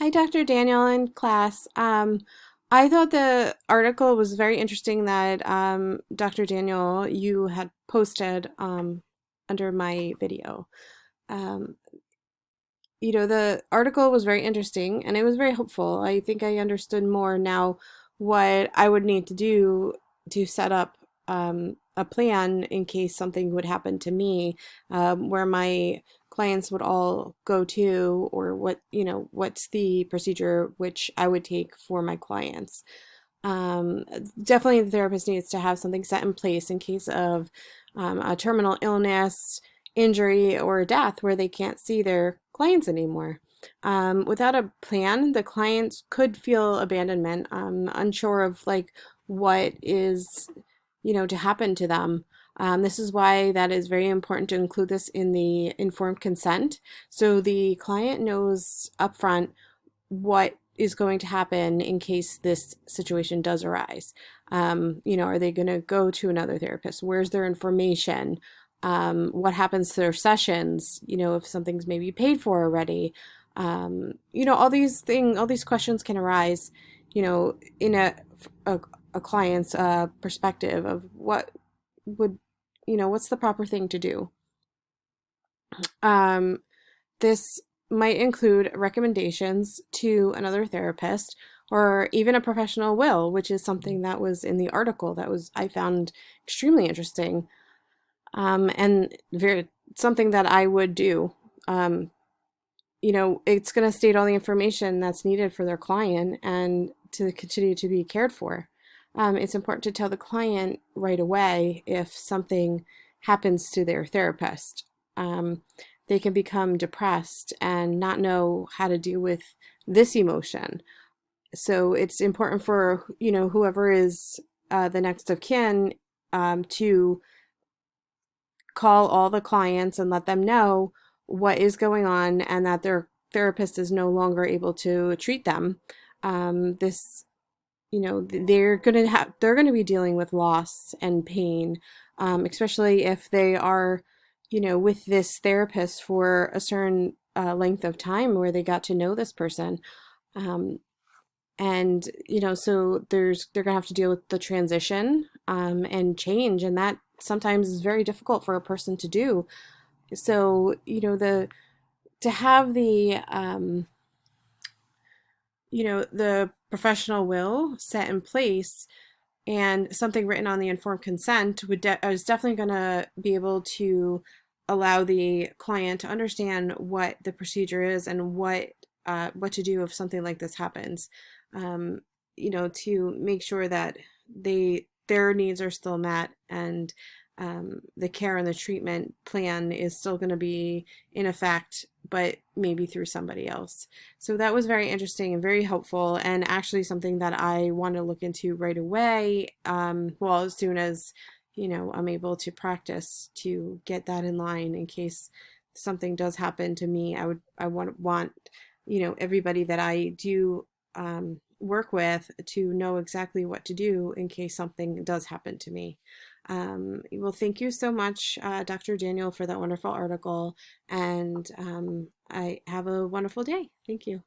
Hi, Dr. Daniel and class. I thought the article was very interesting that Dr. Daniel, you had posted under my video. Um, the article was very interesting and it was very helpful. I think I understood more now what I would need to do to set up a plan in case something would happen to me, where my clients would all go to, or what's the procedure which I would take for my clients. Um, Definitely the therapist needs to have something set in place in case of a terminal illness, injury, or death where they can't see their clients anymore. Without a plan, the clients could feel abandonment, unsure of like what is, to happen to them. This is why that is very important to include this in the informed consent, so the client knows upfront what is going to happen in case this situation does arise. Are they going to go to another therapist? Where's their information? What happens to their sessions? If something's maybe paid for already. All these questions can arise, in a, a client's perspective of what would, what's the proper thing to do. Um, This might include recommendations to another therapist or even a professional will, which is something that was in the article that was I found extremely interesting, and very something that I would do. Um, it's going to state all the information that's needed for their client and to continue to be cared for. It's important to tell the client right away if something happens to their therapist. Um, they can become depressed and not know how to deal with this emotion. So it's important for, whoever is the next of kin, to call all the clients and let them know what is going on and that their therapist is no longer able to treat them. This, they're gonna be dealing with loss and pain, especially if they are, with this therapist for a certain length of time where they got to know this person. Um, and so they're gonna have to deal with the transition, and change, and that sometimes is very difficult for a person to do. So the to have the professional will set in place and something written on the informed consent is definitely going to be able to allow the client to understand what the procedure is and what to do if something like this happens. um, to make sure that their needs are still met, and the care and the treatment plan is still going to be in effect, but maybe through somebody else. So that was very interesting and very helpful, and actually something that I want to look into right away. Well, as soon as I'm able to practice to get that in line in case something does happen to me. I want everybody that I do work with to know exactly what to do in case something does happen to me. Well, thank you so much, Dr. Daniel, for that wonderful article, and I have a wonderful day. Thank you.